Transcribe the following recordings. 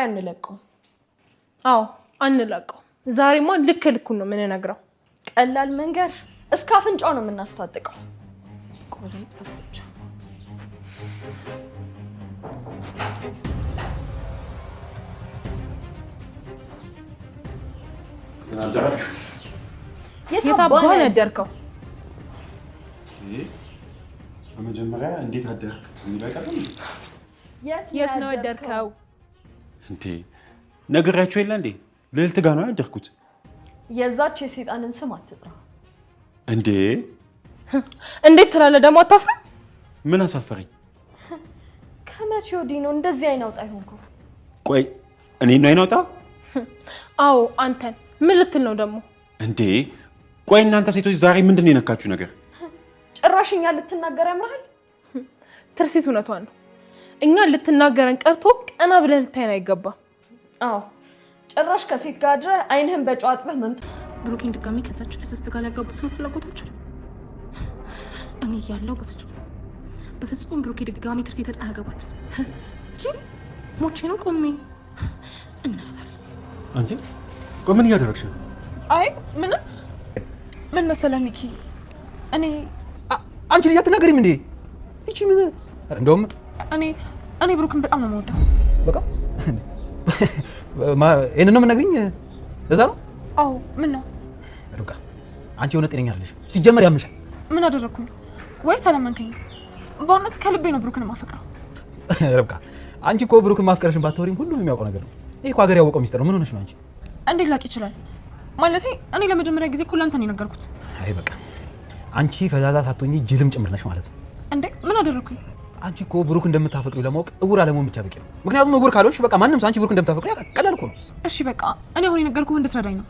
አንለቀው አዎ አንለቀው ዛሬማ ልክ ነው ምን ነግራው ቀላል መንገር እስከ አፍንጫው ነው የምናስታጥቀው ቆረም ጠብቻ እናንተራችሁ የታባን ያደርከው በመጀመሪያ እንዴት አደርክ እንበቀደም የት ነው ያደርከው እንዴ ነገራችሁ የለ እንዴ ልልት ጋር ነው ያደርኩት የዛች የሰይጣንን ስም አትጥራ እንዴ እንዴት ትላለህ ደሞ አታፍርም ምን አሳፈረኝ ከመቼ ወዲህ ነው እንደዚህ አይናውጣ ይሆንኩ ቆይ እኔ ነው አይናውጣ አዎ አንተን ምን ልትል ነው ደሞ እንዴ ቆይ እናንተ ሴቶች ዛሬ ምንድነው የነካችሁ ነገር ጭራሽኛ ልትናገር ያምራል ትርሲት እውነቷን ነው እኛ ልትናገረን ቀርቶ ቀና ብለህ ልታይን አይገባም አዎ ጭራሽ ከሴት ጋር አድረ አይንህን በጨው አጥበህ መምጣት ብሩኬን ድጋሚ ከዛች ለስስት ጋር ያጋቡት ነው ፍላጎታቸው እኔ ያለው በፍጹም ብሩኬ ድጋሚ ትርሲትን አያገባትም እንጂ ሞቼ ነው ቆሜ እናታል አንቺ ቆይ ምን እያደረግሽ ነው አይ ምን መሰለህ ሚኪ እኔ አንቺ ልጅ አትናገሪም እንዴ እቺ ምን እንደውም እኔ ብሩክን በጣም ነው የምወደው በቃ እኔ ነው የምነግርኝ እዛ ነው አዎ ምን ነው ሩቃ አንቺ የሆነ ጤነኛ አይደለሽ ሲጀመር ያምሻል ምን አደረኩኝ ወይስ አለመንከኝ በእውነት ከልቤ ነው ብሩክን ማፈቅረው ሩቃ አንቺ እኮ ብሩክን ማፍቀርሽን ባታወሪም ሁሉም የሚያውቀው ነገር ነው ይሄ እኮ ሀገር ያወቀው ሚስጥር ነው ምን ሆነሽ ነው አንቺ እንዴት ላቅ ይችላል ማለቴ እኔ ለመጀመሪያ ጊዜ እኮ ላንተ ነው የነገርኩት አይ በቃ አንቺ ፈዛዛ ሳትሆኚ ጅልም ጭምር ነሽ ማለት ነው እንዴ ምን አደረኩኝ አንቺ እኮ ብሩክ እንደምታፈቅሪው ለማወቅ እውር አለመሆን ብቻ በቂ ነው ምክንያቱም እውር ካልሆንሽ በቃ ማንንም አንቺ ብሩክ እንደምታፈቅሪው ያውቃል ቀላል እኮ ነው እሺ በቃ እኔ አሁን የነገርኩህ እንድትረዳኝ ነው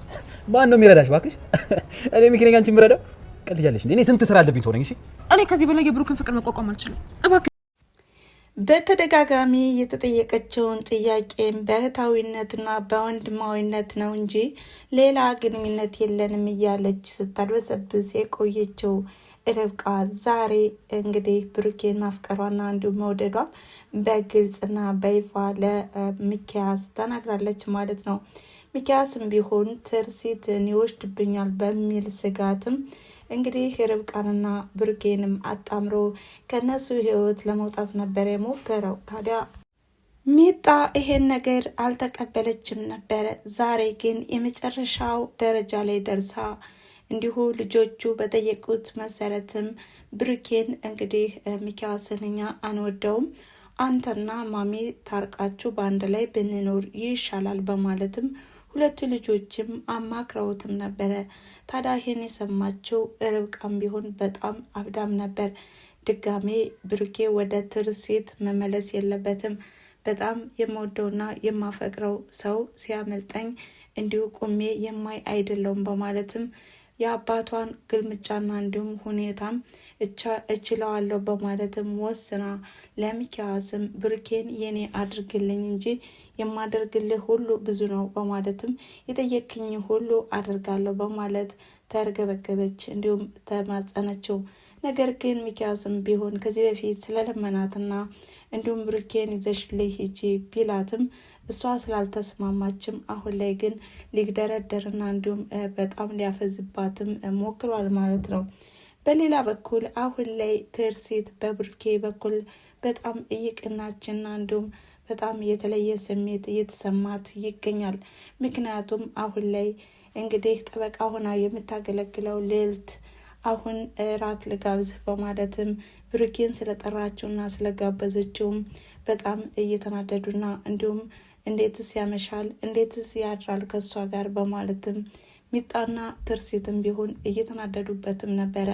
ማን ነው የሚረዳሽ እባክሽ እኔ ሚኪ ነኝ አንቺ የምረዳው ቀልጃለሽ እንዴ እኔ ስንት ስራ አለብኝ ሰው ነኝ እሺ እኔ ከዚህ በላይ የብሩክን ፍቅር መቋቋም አልችልም እባክህ በተደጋጋሚ የተጠየቀችውን ጥያቄም በእህታዊነትና በወንድማዊነት ነው እንጂ ሌላ ግንኙነት የለንም እያለች ስታድበሰብስ የቆየችው ርብቃ ዛሬ እንግዲህ ብሩኬን ማፍቀሯና እንዲሁም መውደዷን በግልጽና በይፋ ለሚኪያስ ተናግራለች ማለት ነው። ሚኪያስም ቢሆን ትርሲትን ይወስድብኛል በሚል ስጋትም እንግዲህ ርብቃንና ብሩኬንም አጣምሮ ከነሱ ህይወት ለመውጣት ነበር የሞከረው። ታዲያ ሚጣ ይሄን ነገር አልተቀበለችም ነበር። ዛሬ ግን የመጨረሻው ደረጃ ላይ ደርሳ እንዲሁ ልጆቹ በጠየቁት መሰረትም ብሩኬን እንግዲህ ሚኪያስን እኛ አንወደውም አንተና ማሚ ታርቃችሁ በአንድ ላይ ብንኖር ይሻላል በማለትም ሁለቱ ልጆችም አማክረውትም ነበረ። ታዲያ ይሄን የሰማችው ርብቃም ቢሆን በጣም አብዳም ነበር። ድጋሜ ብሩኬ ወደ ትርሲት መመለስ የለበትም በጣም የምወደውና የማፈቅረው ሰው ሲያመልጠኝ እንዲሁ ቆሜ የማይ አይደለውም በማለትም የአባቷን ግልምጫና እንዲሁም ሁኔታም እችለዋለሁ በማለትም ወስና ለሚኪያስም ብሩኬን የኔ አድርግልኝ እንጂ የማደርግልህ ሁሉ ብዙ ነው በማለትም የጠየቅኝ ሁሉ አደርጋለሁ በማለት ተርገበገበች እንዲሁም ተማጸነችው። ነገር ግን ሚኪያስም ቢሆን ከዚህ በፊት ስለለመናትና እንዲሁም ብሩኬን ይዘሽልኝ ሂጂ ቢላትም እሷ ስላልተስማማችም አሁን ላይ ግን ሊግደረደርና እንዲሁም በጣም ሊያፈዝባትም ሞክሯል ማለት ነው። በሌላ በኩል አሁን ላይ ትርሲት በብሩኬ በኩል በጣም እየቀናችና እንዲሁም በጣም የተለየ ስሜት እየተሰማት ይገኛል። ምክንያቱም አሁን ላይ እንግዲህ ጠበቃ ሆና የምታገለግለው ልዕልት አሁን ራት ልጋብዝህ በማለትም ብሩኬን ስለጠራችውና ስለጋበዘችውም በጣም እየተናደዱና እንዲሁም እንዴትስ ያመሻል እንዴትስ ያድራል ከሷ ጋር በማለትም ሚጣና ትርሲትም ቢሆን እየተናደዱበትም ነበረ።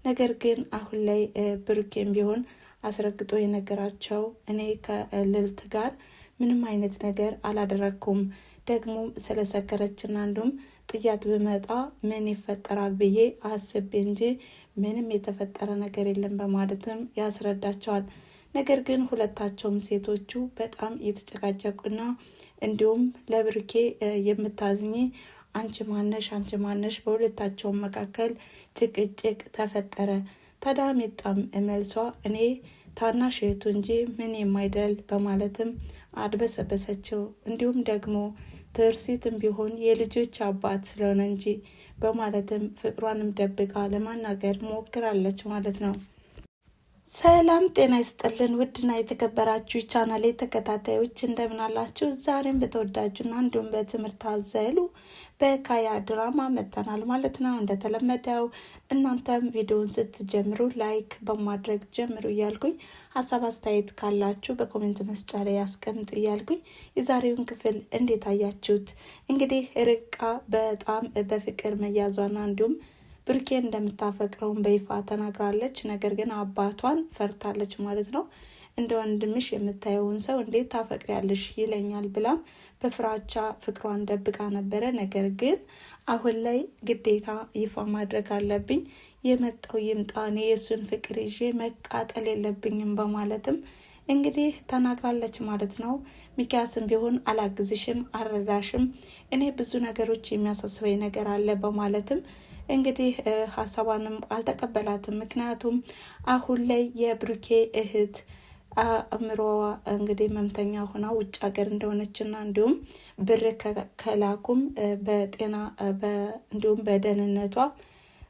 ነገር ግን አሁን ላይ ብሩኬን ቢሆን አስረግጦ የነገራቸው እኔ ከልዕልት ጋር ምንም አይነት ነገር አላደረኩም ደግሞ ስለሰከረችና እንዲሁም ጥያት ብመጣ ምን ይፈጠራል ብዬ አስቤ እንጂ ምንም የተፈጠረ ነገር የለም በማለትም ያስረዳቸዋል። ነገር ግን ሁለታቸውም ሴቶቹ በጣም እየተጨቃጨቁና እንዲሁም ለብሩኬ የምታዝኝ አንቺ ማነሽ በሁለታቸው መካከል ጭቅጭቅ ተፈጠረ። ታዲያ ሚጣም መልሷ እኔ ታናሽ እህቱ እንጂ ምን የማይደል በማለትም አድበሰበሰችው። እንዲሁም ደግሞ ትርሲትም ቢሆን የልጆች አባት ስለሆነ እንጂ በማለትም ፍቅሯንም ደብቃ ለማናገር ሞክራለች ማለት ነው። ሰላም ጤና ይስጥልን ውድና የተከበራችሁ ቻናሌ ተከታታዮች እንደምን አላችሁ? ዛሬም በተወዳጁና እንዲሁም በትምህርት አዘሉ በካያ ድራማ መጥተናል ማለት ነው። እንደተለመደው እናንተም ቪዲዮውን ስትጀምሩ ላይክ በማድረግ ጀምሩ እያልኩኝ ሀሳብ አስተያየት ካላችሁ በኮሜንት መስጫ ላይ ያስቀምጡ እያልኩኝ የዛሬውን ክፍል እንዴት አያችሁት? እንግዲህ ርብቃ በጣም በፍቅር መያዟና እንዲሁም ብሩኬን እንደምታፈቅረውን በይፋ ተናግራለች። ነገር ግን አባቷን ፈርታለች ማለት ነው። እንደ ወንድምሽ የምታየውን ሰው እንዴት ታፈቅሪያለሽ ይለኛል ብላም በፍራቻ ፍቅሯን ደብቃ ነበረ። ነገር ግን አሁን ላይ ግዴታ ይፋ ማድረግ አለብኝ፣ የመጣው ይምጣ፣ እኔ የእሱን ፍቅር ይዤ መቃጠል የለብኝም በማለትም እንግዲህ ተናግራለች ማለት ነው። ሚኪያስም ቢሆን አላግዝሽም፣ አረዳሽም፣ እኔ ብዙ ነገሮች የሚያሳስበኝ ነገር አለ በማለትም እንግዲህ ሀሳቧንም አልተቀበላትም። ምክንያቱም አሁን ላይ የብሩኬ እህት አእምሮዋ እንግዲህ መምተኛ ሆና ውጭ ሀገር እንደሆነችና እንዲሁም ብር ከላኩም በጤና እንዲሁም በደህንነቷ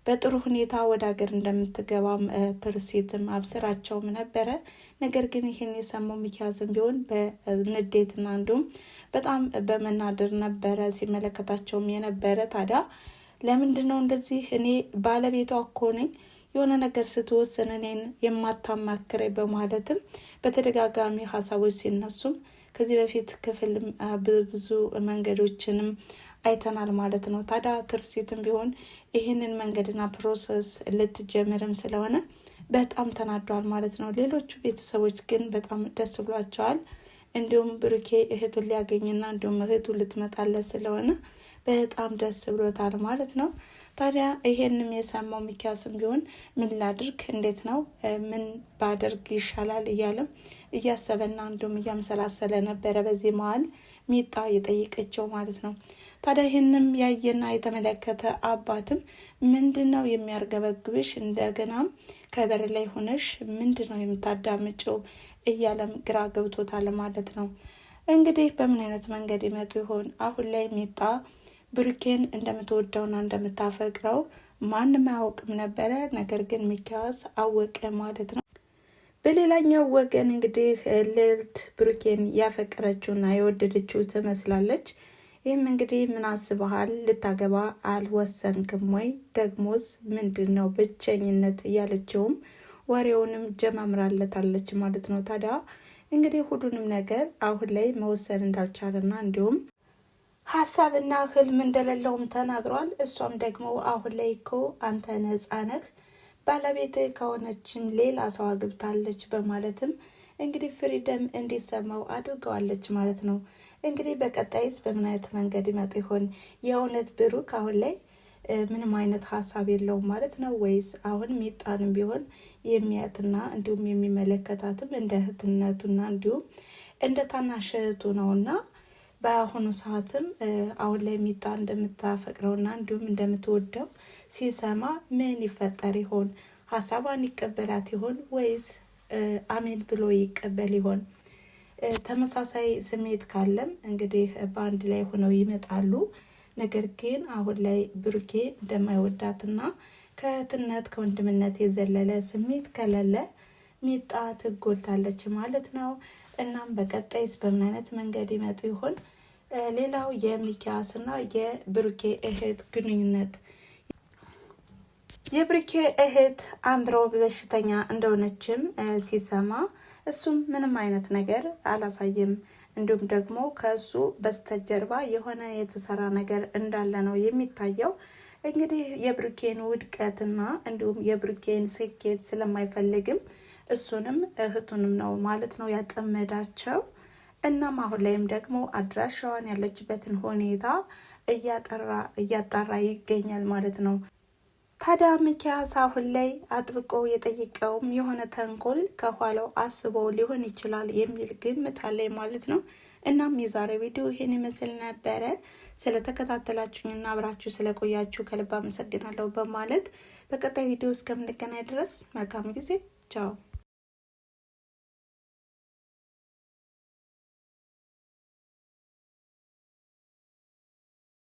በጥሩ ሁኔታ ወደ ሀገር እንደምትገባም ትርሲትም አብስራቸውም ነበረ። ነገር ግን ይህን የሰማው ሚኪያስም ቢሆን በንዴትና እንዲሁም በጣም በመናደር ነበረ ሲመለከታቸውም የነበረ። ታዲያ ለምንድን ነው እንደዚህ? እኔ ባለቤቷ እኮ ነኝ፣ የሆነ ነገር ስትወስን እኔን የማታማክረኝ በማለትም በተደጋጋሚ ሀሳቦች ሲነሱም ከዚህ በፊት ክፍልም ብዙ መንገዶችንም አይተናል ማለት ነው። ታዲያ ትርሲትም ቢሆን ይህንን መንገድና ፕሮሰስ ልትጀምርም ስለሆነ በጣም ተናዷል ማለት ነው። ሌሎቹ ቤተሰቦች ግን በጣም ደስ ብሏቸዋል። እንዲሁም ብሩኬ እህቱን ሊያገኝና እንዲሁም እህቱ ልትመጣለት ስለሆነ በጣም ደስ ብሎታል ማለት ነው። ታዲያ ይሄንም የሰማው ሚኪያስም ቢሆን ምን ላድርግ፣ እንዴት ነው ምን ባደርግ ይሻላል እያለም እያሰበና እንዲሁም እያመሰላሰለ ነበረ። በዚህ መሀል ሚጣ የጠየቀችው ማለት ነው። ታዲያ ይህንም ያየና የተመለከተ አባትም ምንድን ነው የሚያርገበግብሽ? እንደገናም ከበር ላይ ሆነሽ ምንድን ነው የምታዳምጪው? እያለም ግራ ገብቶታል ማለት ነው። እንግዲህ በምን አይነት መንገድ ይመጡ ይሆን? አሁን ላይ ሚጣ ብሩኬን እንደምትወደውና እንደምታፈቅረው ማንም አያውቅም ነበረ። ነገር ግን ሚኪያስ አወቀ ማለት ነው። በሌላኛው ወገን እንግዲህ ልዕልት ብሩኬን ያፈቀረችውና የወደደችው ትመስላለች። ይህም እንግዲህ ምን አስበሃል? ልታገባ አልወሰንክም ወይ? ደግሞስ ምንድን ነው ብቸኝነት? እያለችውም ወሬውንም ጀማምራለታለች ማለት ነው። ታዲያ እንግዲህ ሁሉንም ነገር አሁን ላይ መወሰን እንዳልቻለና እንዲሁም ሀሳብና ህልም እንደሌለውም ተናግሯል። እሷም ደግሞ አሁን ላይ እኮ አንተ ነጻ ነህ፣ ባለቤት ከሆነችም ሌላ ሰው አግብታለች በማለትም እንግዲህ ፍሪደም እንዲሰማው አድርገዋለች ማለት ነው። እንግዲህ በቀጣይስ በምን አይነት መንገድ ይመጡ ይሆን? የእውነት ብሩክ አሁን ላይ ምንም አይነት ሀሳብ የለውም ማለት ነው ወይስ አሁን ሚጣንም ቢሆን የሚያትና እንዲሁም የሚመለከታትም እንደ እህትነቱና እንዲሁም እንደ ታናሽ እህቱ ነውና በአሁኑ ሰዓትም አሁን ላይ ሚጣ እንደምታፈቅረውና እንዲሁም እንደምትወደው ሲሰማ ምን ይፈጠር ይሆን? ሀሳቧን ይቀበላት ይሆን ወይስ አሜን ብሎ ይቀበል ይሆን? ተመሳሳይ ስሜት ካለም እንግዲህ በአንድ ላይ ሆነው ይመጣሉ። ነገር ግን አሁን ላይ ብሩኬ እንደማይወዳትና ከእህትነት ከወንድምነት የዘለለ ስሜት ከሌለ ሚጣ ትጎዳለች ማለት ነው። እናም በቀጣይስ በምን አይነት መንገድ ይመጡ ይሆን? ሌላው የሚኪያስና የብሩኬ እህት ግንኙነት። የብሩኬ እህት አእምሮ በሽተኛ እንደሆነችም ሲሰማ እሱም ምንም አይነት ነገር አላሳየም። እንዲሁም ደግሞ ከእሱ በስተጀርባ የሆነ የተሰራ ነገር እንዳለ ነው የሚታየው። እንግዲህ የብሩኬን ውድቀትና እንዲሁም የብሩኬን ስኬት ስለማይፈልግም እሱንም እህቱንም ነው ማለት ነው ያጠመዳቸው። እናም አሁን ላይም ደግሞ አድራሻዋን ያለችበትን ሁኔታ እያጣራ ይገኛል ማለት ነው። ታዲያ ሚኪያስ አሁን ላይ አጥብቆ የጠየቀውም የሆነ ተንኮል ከኋላው አስቦ ሊሆን ይችላል የሚል ግምት አለኝ ማለት ነው። እናም የዛሬ ቪዲዮ ይሄን ይመስል ነበረ። ስለተከታተላችሁኝና አብራችሁ ስለቆያችሁ ከልብ አመሰግናለሁ በማለት በቀጣይ ቪዲዮ እስከምንገናኝ ድረስ መልካም ጊዜ። ቻው።